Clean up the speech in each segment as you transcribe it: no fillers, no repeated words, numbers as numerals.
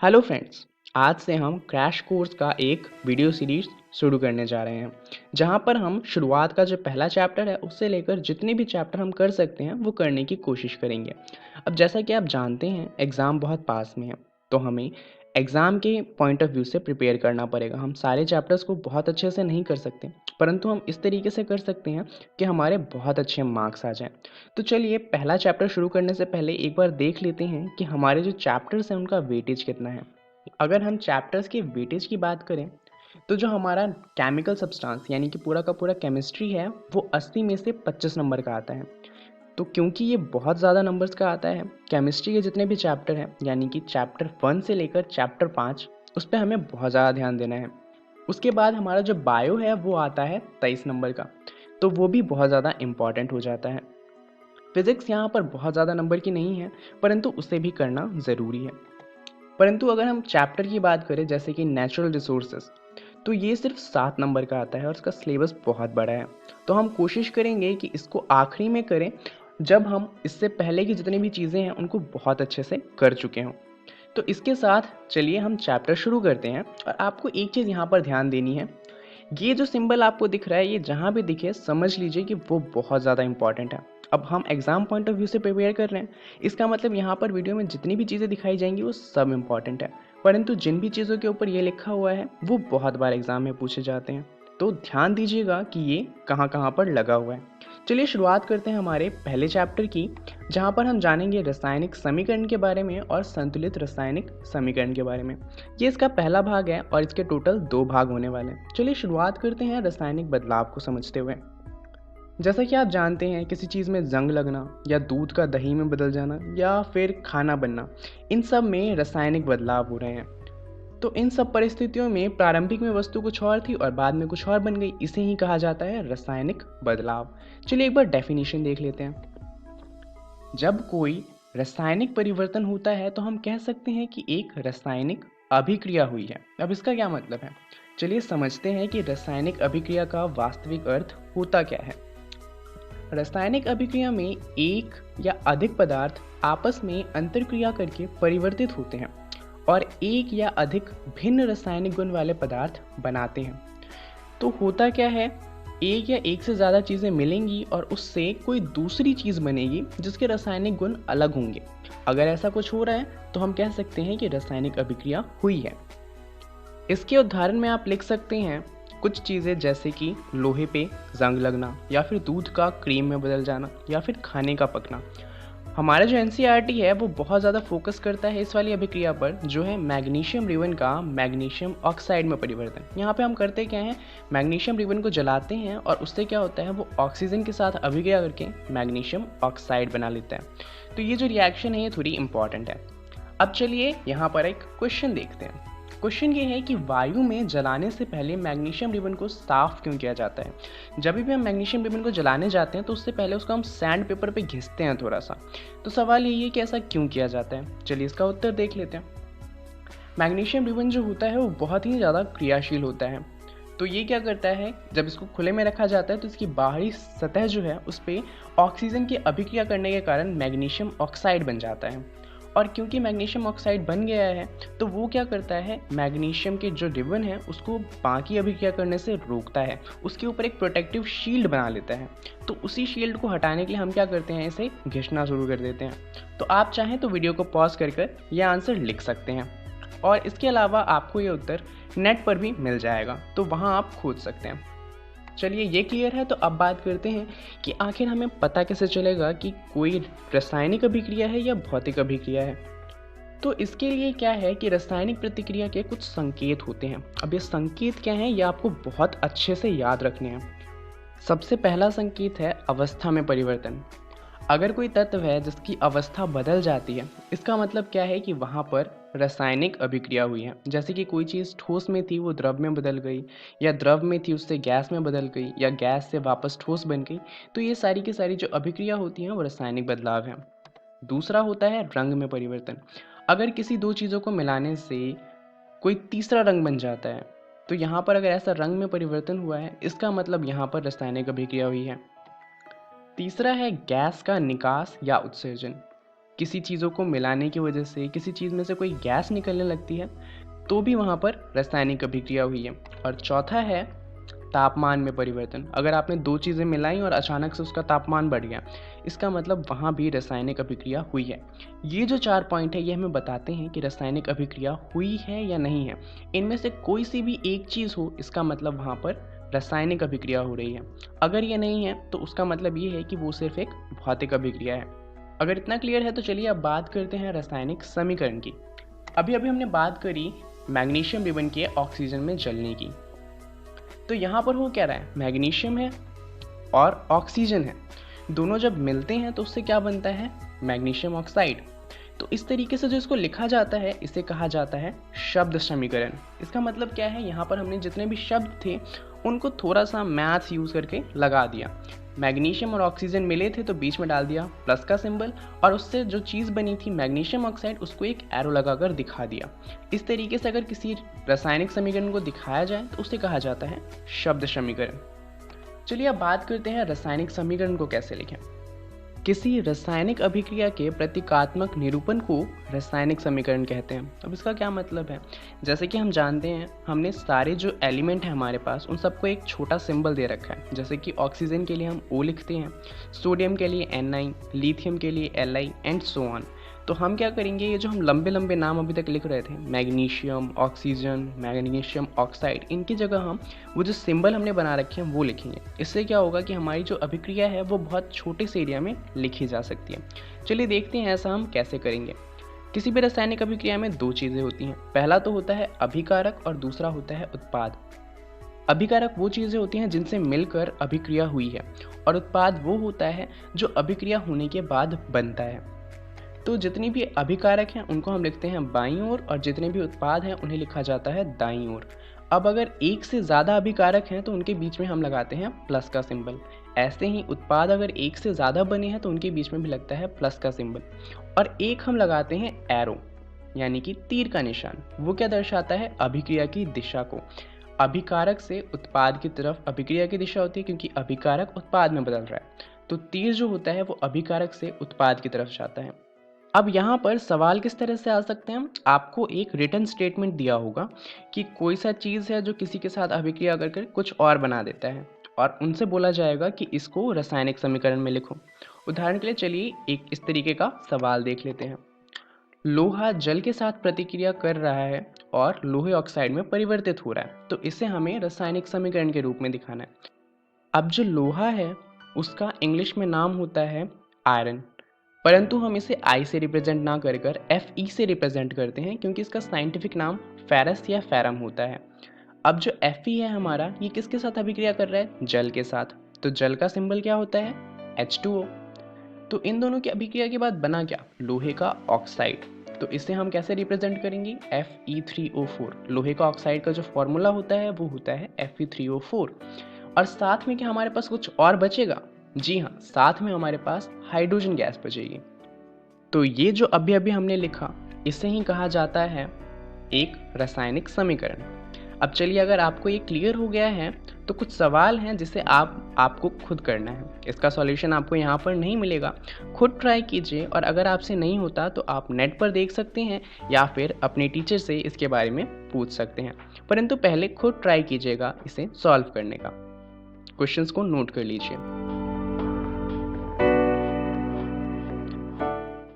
Hello friends. आज से हम क्रैश कोर्स का एक वीडियो सीरीज शुरू करने जा रहे हैं जहां पर हम शुरुआत का जो पहला चैप्टर है उससे लेकर जितने भी चैप्टर हम कर सकते हैं वो करने की कोशिश करेंगे। अब जैसा कि आप जानते हैं एग्ज़ाम बहुत पास में है, तो हमें एग्ज़ाम के पॉइंट ऑफ व्यू से प्रिपेयर करना पड़ेगा। हम सारे चैप्टर्स को बहुत अच्छे से नहीं कर सकते, परंतु हम इस तरीके से कर सकते हैं कि हमारे बहुत अच्छे मार्क्स आ जाएं। तो चलिए पहला चैप्टर शुरू करने से पहले एक बार देख लेते हैं कि हमारे जो चैप्टर्स हैं उनका वेटेज कितना है। अगर हम चैप्टर्स के वेटेज की बात करें तो जो हमारा केमिकल सब्सटेंस यानी कि पूरा का पूरा केमिस्ट्री है वो 80 में से 25 नंबर का आता है। तो क्योंकि ये बहुत ज़्यादा नंबर्स का आता है, केमिस्ट्री के जितने भी चैप्टर हैं यानी कि चैप्टर 1 से लेकर चैप्टर 5 उस पर हमें बहुत ज़्यादा ध्यान देना है। उसके बाद हमारा जो बायो है वो आता है 23 नंबर का, तो वो भी बहुत ज़्यादा इम्पॉर्टेंट हो जाता है। फिज़िक्स यहाँ पर बहुत ज़्यादा नंबर की नहीं है, परंतु उसे भी करना ज़रूरी है। परंतु अगर हम चैप्टर की बात करें जैसे कि नेचुरल रिसोर्सेज, तो ये सिर्फ 7 नंबर का आता है और इसका सिलेबस बहुत बड़ा है। तो हम कोशिश करेंगे कि इसको आखिरी में करें जब हम इससे पहले की जितनी भी चीज़ें हैं उनको बहुत अच्छे से कर चुके हों। तो इसके साथ चलिए हम चैप्टर शुरू करते हैं। और आपको एक चीज़ यहाँ पर ध्यान देनी है, ये जो सिंबल आपको दिख रहा है ये जहाँ भी दिखे समझ लीजिए कि वो बहुत ज़्यादा इंपॉर्टेंट है। अब हम एग्जाम पॉइंट ऑफ व्यू से प्रिपेयर कर रहे हैं, इसका मतलब यहाँ पर वीडियो में जितनी भी चीज़ें दिखाई जाएंगी वो सब इंपॉर्टेंट है, परंतु जिन भी चीज़ों के ऊपर ये लिखा हुआ है वो बहुत बार एग्जाम में पूछे जाते हैं। तो ध्यान दीजिएगा कि ये कहाँ कहाँ पर लगा हुआ है। चलिए शुरुआत करते हैं हमारे पहले चैप्टर की, जहाँ पर हम जानेंगे रासायनिक समीकरण के बारे में और संतुलित रासायनिक समीकरण के बारे में। ये इसका पहला भाग है और इसके टोटल 2 भाग होने वाले हैं। चलिए शुरुआत करते हैं रासायनिक बदलाव को समझते हुए। जैसा कि आप जानते हैं किसी चीज़ में जंग लगना या दूध का दही में बदल जाना या फिर खाना बनना, इन सब में रासायनिक बदलाव हो रहे हैं। तो इन सब परिस्थितियों में प्रारंभिक में वस्तु कुछ और थी और बाद में कुछ और बन गई, इसे ही कहा जाता है रासायनिक बदलाव। चलिए एक बार डेफिनेशन देख लेते हैं। जब कोई रासायनिक परिवर्तन होता है तो हम कह सकते हैं कि एक रासायनिक अभिक्रिया हुई है। अब इसका क्या मतलब है, चलिए समझते हैं कि रासायनिक अभिक्रिया का वास्तविक अर्थ होता क्या है। रासायनिक अभिक्रिया में एक या अधिक पदार्थ आपस में अंतरक्रिया करके परिवर्तित होते हैं और एक या अधिक भिन्न रासायनिक गुण वाले पदार्थ बनाते हैं। तो होता क्या है, एक या एक से ज़्यादा चीज़ें मिलेंगी और उससे कोई दूसरी चीज़ बनेगी जिसके रासायनिक गुण अलग होंगे। अगर ऐसा कुछ हो रहा है तो हम कह सकते हैं कि रासायनिक अभिक्रिया हुई है। इसके उदाहरण में आप लिख सकते हैं कुछ चीज़ें जैसे कि लोहे पे जंग लगना या फिर दूध का क्रीम में बदल जाना या फिर खाने का पकना। हमारा जो एनसीईआरटी है वो बहुत ज़्यादा फोकस करता है इस वाली अभिक्रिया पर, जो है मैग्नीशियम रिबन का मैग्नीशियम ऑक्साइड में परिवर्तन। यहाँ पे हम करते क्या हैं, मैग्नीशियम रिबन को जलाते हैं और उससे क्या होता है वो ऑक्सीजन के साथ अभिक्रिया करके मैग्नीशियम ऑक्साइड बना लेता है। तो ये जो रिएक्शन है ये थोड़ी इंपॉर्टेंट है। अब चलिए यहाँ पर एक क्वेश्चन देखते हैं। क्वेश्चन ये है कि वायु में जलाने से पहले मैग्नीशियम रिबन को साफ क्यों किया जाता है। जब भी हम मैग्नीशियम रिबन को जलाने जाते हैं तो उससे पहले उसको हम सैंड पेपर पे घिसते हैं थोड़ा सा। तो सवाल यही है कि ऐसा क्यों किया जाता है। चलिए इसका उत्तर देख लेते हैं। मैग्नीशियम रिबन जो होता है वो बहुत ही ज़्यादा क्रियाशील होता है। तो ये क्या करता है, जब इसको खुले में रखा जाता है तो इसकी बाहरी सतह जो है उस पर ऑक्सीजन की अभिक्रिया करने के कारण मैग्नीशियम ऑक्साइड बन जाता है। और क्योंकि मैग्नीशियम ऑक्साइड बन गया है तो वो क्या करता है, मैग्नीशियम के जो रिबन है उसको बाकी अभिक्रिया करने से रोकता है, उसके ऊपर एक प्रोटेक्टिव शील्ड बना लेता है। तो उसी शील्ड को हटाने के लिए हम क्या करते हैं, इसे घिसना शुरू कर देते हैं। तो आप चाहें तो वीडियो को पॉज कर यह आंसर लिख सकते हैं और इसके अलावा आपको ये उत्तर नेट पर भी मिल जाएगा, तो वहाँ आप खोज सकते हैं। चलिए ये क्लियर है, तो अब बात करते हैं कि आखिर हमें पता कैसे चलेगा कि कोई रासायनिक अभिक्रिया है या भौतिक अभिक्रिया है। तो इसके लिए क्या है कि रासायनिक प्रतिक्रिया के कुछ संकेत होते हैं। अब ये संकेत क्या हैं ये आपको बहुत अच्छे से याद रखने हैं। सबसे पहला संकेत है अवस्था में परिवर्तन। अगर कोई तत्व है जिसकी अवस्था बदल जाती है, इसका मतलब क्या है कि वहाँ पर रासायनिक अभिक्रिया हुई है। जैसे कि कोई चीज़ ठोस में थी वो द्रव में बदल गई, या द्रव में थी उससे गैस में बदल गई, या गैस से वापस ठोस बन गई। तो ये सारी की सारी जो अभिक्रिया होती हैं वो रासायनिक बदलाव है। दूसरा होता है रंग में परिवर्तन। अगर किसी दो चीज़ों को मिलाने से कोई तीसरा रंग बन जाता है, तो यहाँ पर अगर ऐसा रंग में परिवर्तन हुआ है इसका मतलब यहाँ पर रासायनिक अभिक्रिया हुई है। तीसरा है गैस का निकास या उत्सर्जन। किसी चीज़ों को मिलाने की वजह से किसी चीज़ में से कोई गैस निकलने लगती है तो भी वहाँ पर रासायनिक अभिक्रिया हुई है। और चौथा है तापमान में परिवर्तन। अगर आपने दो चीज़ें मिलाई और अचानक से उसका तापमान बढ़ गया, इसका मतलब वहाँ भी रासायनिक अभिक्रिया हुई है। ये जो 4 पॉइंट है ये हमें बताते हैं कि रासायनिक अभिक्रिया हुई है या नहीं है। इनमें से कोई सी भी एक चीज़ हो, इसका मतलब वहाँ पर रासायनिक अभिक्रिया हो रही है। अगर ये नहीं है तो उसका मतलब ये है कि वो सिर्फ एक भौतिक अभिक्रिया है। अगर इतना क्लियर है तो चलिए अब बात करते हैं रासायनिक समीकरण की। अभी अभी हमने बात करी मैग्नीशियम रिबन के ऑक्सीजन में जलने की। तो यहाँ पर वो क्या रहा है, मैग्नीशियम है और ऑक्सीजन है, दोनों जब मिलते हैं तो उससे क्या बनता है, मैग्नीशियम ऑक्साइड। तो इस तरीके से जो इसको लिखा जाता है इसे कहा जाता है शब्द समीकरण। इसका मतलब क्या है, यहाँ पर हमने जितने भी शब्द थे उनको थोड़ा सा मैथ्स यूज़ करके लगा दिया। मैग्नीशियम और ऑक्सीजन मिले थे तो बीच में डाल दिया प्लस का सिंबल, और उससे जो चीज़ बनी थी मैग्नीशियम ऑक्साइड उसको एक एरो लगाकर दिखा दिया। इस तरीके से अगर किसी रासायनिक समीकरण को दिखाया जाए तो उसे कहा जाता है शब्द समीकरण। चलिए अब बात करते हैं रासायनिक समीकरण को कैसे लिखें। किसी रासायनिक अभिक्रिया के प्रतीकात्मक निरूपण को रासायनिक समीकरण कहते हैं। अब इसका क्या मतलब है, जैसे कि हम जानते हैं हमने सारे जो एलिमेंट हैं हमारे पास उन सबको एक छोटा सिंबल दे रखा है। जैसे कि ऑक्सीजन के लिए हम O लिखते हैं, सोडियम के लिए Na, लिथियम के लिए Li एंड सो ऑन। तो हम क्या करेंगे, ये जो हम लंबे लंबे नाम अभी तक लिख रहे थे, मैग्नीशियम, ऑक्सीजन, मैग्नीशियम ऑक्साइड, इनकी जगह हम वो जो सिंबल हमने बना रखे हैं वो लिखेंगे। इससे क्या होगा कि हमारी जो अभिक्रिया है वो बहुत छोटे से एरिया में लिखी जा सकती है। चलिए देखते हैं ऐसा हम कैसे करेंगे। किसी भी रासायनिक अभिक्रिया में दो चीज़ें होती हैं, पहला तो होता है अभिकारक और दूसरा होता है उत्पाद। अभिकारक वो चीज़ें होती हैं जिनसे मिलकर अभिक्रिया हुई है, और उत्पाद वो होता है जो अभिक्रिया होने के बाद बनता है। तो जितनी भी अभिकारक हैं उनको हम लिखते हैं बाईं ओर, और जितने भी उत्पाद हैं उन्हें लिखा जाता है दाईं ओर। अब अगर एक से ज़्यादा अभिकारक हैं तो उनके बीच में हम लगाते हैं प्लस का सिंबल। ऐसे ही उत्पाद अगर एक से ज़्यादा बने हैं तो उनके बीच में भी लगता है प्लस का सिंबल। और एक हम लगाते हैं एरो, यानी कि तीर का निशान। वो क्या दर्शाता है, अभिक्रिया की दिशा को। अभिकारक से उत्पाद की तरफ अभिक्रिया की दिशा होती है, क्योंकि अभिकारक उत्पाद में बदल रहा है। तो तीर जो होता है वो अभिकारक से उत्पाद की तरफ जाता है। अब यहाँ पर सवाल किस तरह से आ सकते हैं, आपको एक रिटन स्टेटमेंट दिया होगा कि कोई सा चीज़ है जो किसी के साथ अभिक्रिया करके कुछ और बना देता है, और उनसे बोला जाएगा कि इसको रासायनिक समीकरण में लिखो। उदाहरण के लिए चलिए एक इस तरीके का सवाल देख लेते हैं। लोहा जल के साथ प्रतिक्रिया कर रहा है और लोहे ऑक्साइड में परिवर्तित हो रहा है, तो इसे हमें रासायनिक समीकरण के रूप में दिखाना है। अब जो लोहा है उसका इंग्लिश में नाम होता है आयरन, परंतु हम इसे आई से रिप्रेजेंट ना कर Fe से रिप्रेजेंट करते हैं, क्योंकि इसका साइंटिफिक नाम फेरस या फेरम होता है। अब जो Fe है हमारा, ये किसके साथ अभिक्रिया कर रहा है, जल के साथ। तो जल का सिंबल क्या होता है, H2O। तो इन दोनों की अभिक्रिया के बाद बना क्या, लोहे का ऑक्साइड। तो इसे हम कैसे रिप्रेजेंट करेंगे, Fe3O4। लोहे का ऑक्साइड का जो फॉर्मूला होता है वो होता है Fe3O4। और साथ में क्या हमारे पास कुछ और बचेगा, जी हाँ, साथ में हमारे पास हाइड्रोजन गैस बचेगी। तो ये जो अभी अभी हमने लिखा इसे ही कहा जाता है एक रासायनिक समीकरण। अब चलिए अगर आपको ये क्लियर हो गया है तो कुछ सवाल हैं जिसे आपको खुद करना है। इसका सॉल्यूशन आपको यहाँ पर नहीं मिलेगा, खुद ट्राई कीजिए, और अगर आपसे नहीं होता तो आप नेट पर देख सकते हैं या फिर अपने टीचर से इसके बारे में पूछ सकते हैं। परंतु पहले खुद ट्राई कीजिएगा इसे सॉल्व करने का। क्वेश्चंस को नोट कर लीजिए।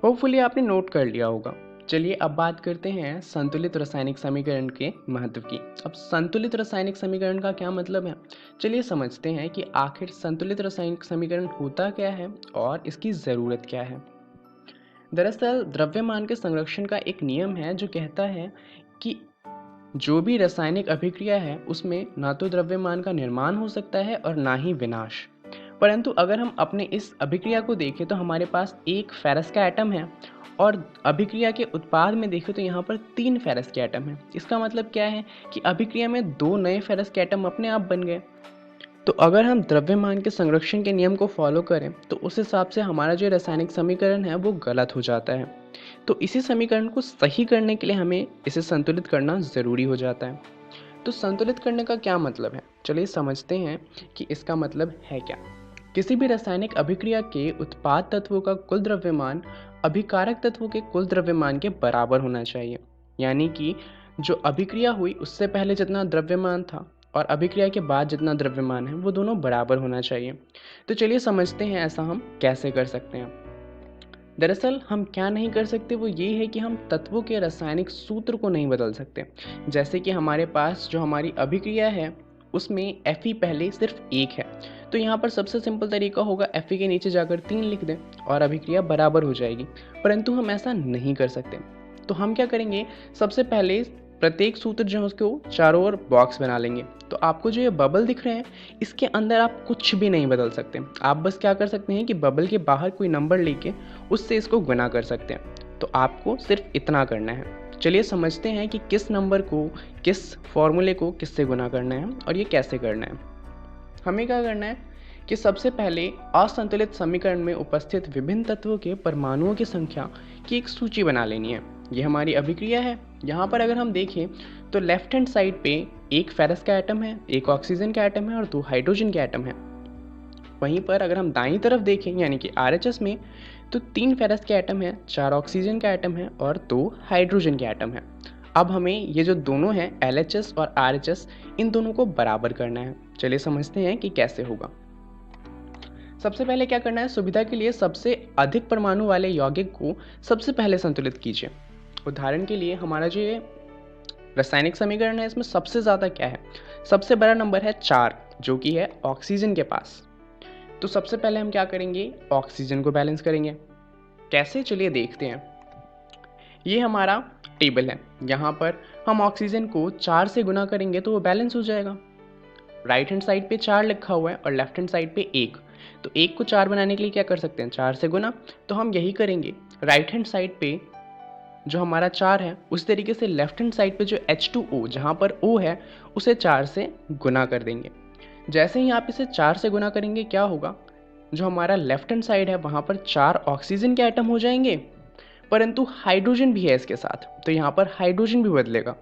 होपफुली आपने नोट कर लिया होगा। चलिए अब बात करते हैं संतुलित रासायनिक समीकरण के महत्व की। अब संतुलित रासायनिक समीकरण का क्या मतलब है, चलिए समझते हैं कि आखिर संतुलित रासायनिक समीकरण होता क्या है और इसकी ज़रूरत क्या है। दरअसल द्रव्यमान के संरक्षण का एक नियम है जो कहता है कि जो भी रासायनिक अभिक्रिया है उसमें ना तो द्रव्यमान का निर्माण हो सकता है और ना ही विनाश। परंतु अगर हम अपने इस अभिक्रिया को देखें तो हमारे पास एक फेरस का एटम है, और अभिक्रिया के उत्पाद में देखें तो यहाँ पर 3 फेरस के एटम हैं। इसका मतलब क्या है कि अभिक्रिया में 2 नए फेरस के एटम अपने आप बन गए। तो अगर हम द्रव्यमान के संरक्षण के नियम को फॉलो करें तो उस हिसाब से हमारा जो रासायनिक समीकरण है वो गलत हो जाता है। तो इसी समीकरण को सही करने के लिए हमें इसे संतुलित करना ज़रूरी हो जाता है। तो संतुलित करने का क्या मतलब है, चलिए समझते हैं कि इसका मतलब है क्या। किसी भी रासायनिक अभिक्रिया के उत्पाद तत्वों का कुल द्रव्यमान अभिकारक तत्वों के कुल द्रव्यमान के बराबर होना चाहिए। यानी कि जो अभिक्रिया हुई उससे पहले जितना द्रव्यमान था और अभिक्रिया के बाद जितना द्रव्यमान है वो दोनों बराबर होना चाहिए। तो चलिए समझते हैं ऐसा हम कैसे कर सकते हैं। दरअसल हम क्या नहीं कर सकते वो ये है कि हम तत्वों के रासायनिक सूत्र को नहीं बदल सकते। जैसे कि हमारे पास जो हमारी अभिक्रिया है उसमें Fe पहले सिर्फ एक है, तो यहाँ पर सबसे सिंपल तरीका होगा Fe के नीचे जाकर 3 लिख दें और अभिक्रिया बराबर हो जाएगी। परंतु हम ऐसा नहीं कर सकते, तो हम क्या करेंगे, सबसे पहले प्रत्येक सूत्र जो है उसको चारों ओर बॉक्स बना लेंगे। तो आपको जो ये बबल दिख रहे हैं इसके अंदर आप कुछ भी नहीं बदल सकते। आप बस क्या कर सकते हैं कि बबल के बाहर कोई नंबर लेके उससे इसको गुना कर सकते हैं। तो आपको सिर्फ इतना करना है। चलिए समझते हैं कि किस नंबर को, किस फॉर्मूले को किससे गुना करना है और ये कैसे करना है। हमें क्या करना है कि सबसे पहले असंतुलित समीकरण में उपस्थित विभिन्न तत्वों के परमाणुओं की संख्या की एक सूची बना लेनी है। ये हमारी अभिक्रिया है। यहाँ पर अगर हम देखें तो लेफ्ट हैंड साइड पे एक फेरस का एटम है, एक ऑक्सीजन का एटम है और 2 हाइड्रोजन के एटम है। वहीं पर अगर हम दाईं तरफ देखें यानी कि RHS में तो 3 फेरस के एटम है, 4 ऑक्सीजन का एटम है और 2 हाइड्रोजन के एटम है। अब हमें ये जो दोनों हैं LHS और RHS, इन दोनों को बराबर करना है। चलिए समझते हैं कि कैसे होगा। सबसे पहले क्या करना है, सुविधा के लिए सबसे अधिक परमाणु वाले यौगिक को सबसे पहले संतुलित कीजिए। उदाहरण के लिए हमारा जो ये रासायनिक समीकरण है इसमें सबसे ज़्यादा क्या है, सबसे बड़ा नंबर है 4 जो कि है ऑक्सीजन के पास। तो सबसे पहले हम क्या करेंगे, ऑक्सीजन को बैलेंस करेंगे। कैसे, चलिए देखते हैं। ये हमारा टेबल है, यहाँ पर हम ऑक्सीजन को 4 से गुना करेंगे तो वो बैलेंस हो जाएगा। राइट हैंड साइड पे 4 लिखा हुआ है और लेफ्ट हैंड साइड पे 1, तो 1 को 4 बनाने के लिए क्या कर सकते हैं, 4 से गुना। तो हम यही करेंगे, राइट हैंड साइड पे जो हमारा 4 है उस तरीके से लेफ्ट हैंड साइड पे जो H2O जहाँ पर O है उसे 4 से गुना कर देंगे। जैसे ही आप इसे 4 से गुना करेंगे क्या होगा, जो हमारा लेफ्ट हैंड साइड है वहाँ पर 4 ऑक्सीजन के एटम हो जाएंगे, परंतु हाइड्रोजन भी है इसके साथ, तो यहाँ पर हाइड्रोजन भी बदलेगा।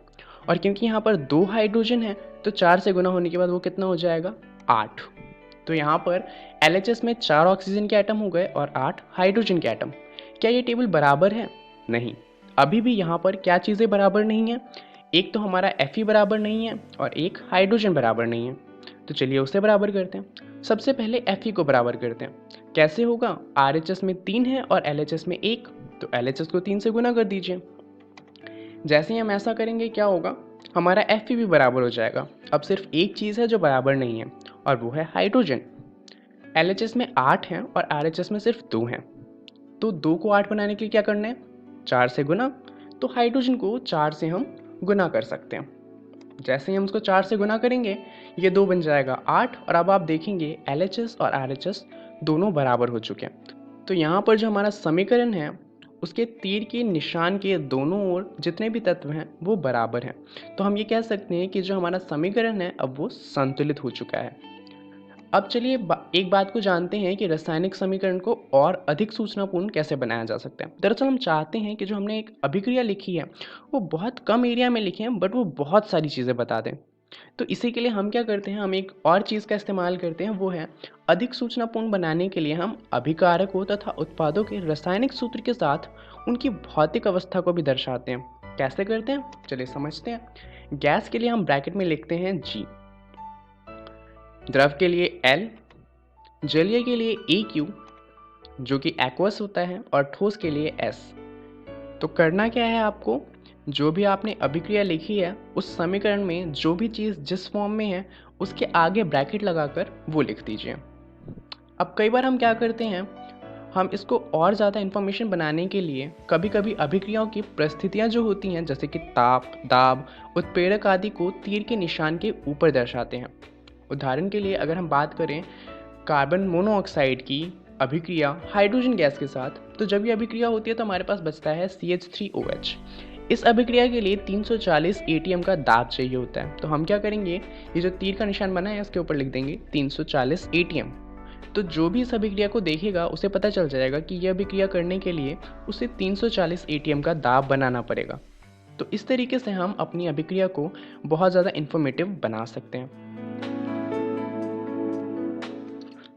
और क्योंकि यहाँ पर 2 हाइड्रोजन है तो 4 से गुना होने के बाद वो कितना हो जाएगा, 8। तो यहाँ पर LHS में 4 ऑक्सीजन के एटम हो गए और 8 हाइड्रोजन के एटम। क्या ये टेबल बराबर है? नहीं, अभी भी यहाँ पर क्या चीज़ें बराबर नहीं है, एक तो हमारा Fe बराबर नहीं है और एक हाइड्रोजन बराबर नहीं है। तो चलिए उसे बराबर करते हैं। सबसे पहले Fe को बराबर करते हैं। कैसे होगा, RHS में 3 है और LHS में 1, तो LHS को 3 से गुना कर दीजिए। जैसे ही हम ऐसा करेंगे क्या होगा, हमारा Fe भी बराबर हो जाएगा। अब सिर्फ एक चीज़ है जो बराबर नहीं है और वो है हाइड्रोजन। LHS में 8 हैं और RHS में सिर्फ 2 हैं, तो 2 को 8 बनाने के लिए क्या करना है, 4 से गुना। तो हाइड्रोजन को 4 से हम गुना कर सकते हैं। जैसे ही हम उसको 4 से गुना करेंगे ये 2 बन जाएगा 8, और अब आप देखेंगे LHS और RHS दोनों बराबर हो चुके हैं। तो यहाँ पर जो हमारा समीकरण है उसके तीर के निशान के दोनों ओर जितने भी तत्व हैं वो बराबर हैं। तो हम ये कह सकते हैं कि जो हमारा समीकरण है अब वो संतुलित हो चुका है। अब चलिए एक बात को जानते हैं कि रासायनिक समीकरण को और अधिक सूचनापूर्ण कैसे बनाया जा सकता है। दरअसल हम चाहते हैं कि जो हमने एक अभिक्रिया लिखी है वो बहुत कम एरिया में लिखे हैं बट वो बहुत सारी चीज़ें बता दें। तो इसी के लिए हम क्या करते हैं, हम एक और चीज़ का इस्तेमाल करते हैं, वो है अधिक सूचनापूर्ण बनाने के लिए हम अभिकारकों तथा उत्पादों के रासायनिक सूत्र के साथ उनकी भौतिक अवस्था को भी दर्शाते हैं। कैसे करते हैं, चलिए समझते हैं। गैस के लिए हम ब्रैकेट में लिखते हैं G, द्रव के लिए L, जलीय के लिए AQ जो कि एक्वस होता है और ठोस के लिए S। तो करना क्या है आपको, जो भी आपने अभिक्रिया लिखी है उस समीकरण में जो भी चीज़ जिस फॉर्म में है उसके आगे ब्रैकेट लगाकर वो लिख दीजिए। अब कई बार हम क्या करते हैं, हम इसको और ज़्यादा इन्फॉर्मेशन बनाने के लिए कभी कभी अभिक्रियाओं की परिस्थितियाँ जो होती हैं जैसे कि ताप, दाब, उत्प्रेरक आदि को तीर के निशान के ऊपर दर्शाते हैं। उदाहरण के लिए अगर हम बात करें कार्बन मोनोऑक्साइड की अभिक्रिया हाइड्रोजन गैस के साथ, तो जब ये अभिक्रिया होती है तो हमारे पास बचता है CH3OH। इस अभिक्रिया के लिए 340 ATM का दाब चाहिए होता है। तो हम क्या करेंगे, ये जो तीर का निशान बना है इसके ऊपर लिख देंगे 340 ATM। तो जो भी इस अभिक्रिया को देखेगा उसे पता चल जाएगा कि यह अभिक्रिया करने के लिए उसे 340 ATM का दाब बनाना पड़ेगा। तो इस तरीके से हम अपनी अभिक्रिया को बहुत ज़्यादा इन्फॉर्मेटिव बना सकते हैं।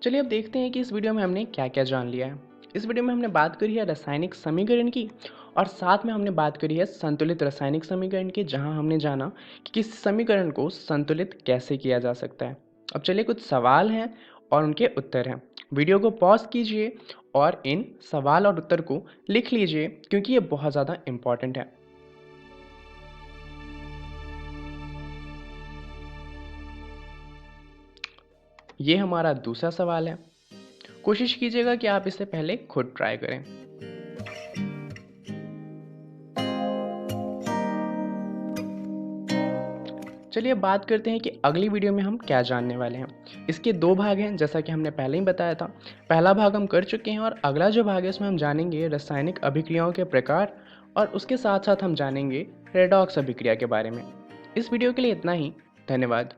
चलिए अब देखते हैं कि इस वीडियो में हमने क्या क्या जान लिया है। इस वीडियो में हमने बात करी है रासायनिक समीकरण की और साथ में हमने बात करी है संतुलित रासायनिक समीकरण की, जहां हमने जाना कि किसी समीकरण को संतुलित कैसे किया जा सकता है। अब चलिए कुछ सवाल हैं और उनके उत्तर हैं। वीडियो को पॉज कीजिए और इन सवाल और उत्तर को लिख लीजिए क्योंकि ये बहुत ज़्यादा इम्पॉर्टेंट है। ये हमारा दूसरा सवाल है। कोशिश कीजिएगा कि आप इसे पहले खुद ट्राई करें। चलिए बात करते हैं कि अगली वीडियो में हम क्या जानने वाले हैं। इसके दो भाग हैं, जैसा कि हमने पहले ही बताया था। पहला भाग हम कर चुके हैं और अगला जो भाग है उसमें हम जानेंगे रासायनिक अभिक्रियाओं के प्रकार और उसके साथ साथ हम जानेंगे रेडॉक्स अभिक्रिया के बारे में। इस वीडियो के लिए इतना ही। धन्यवाद।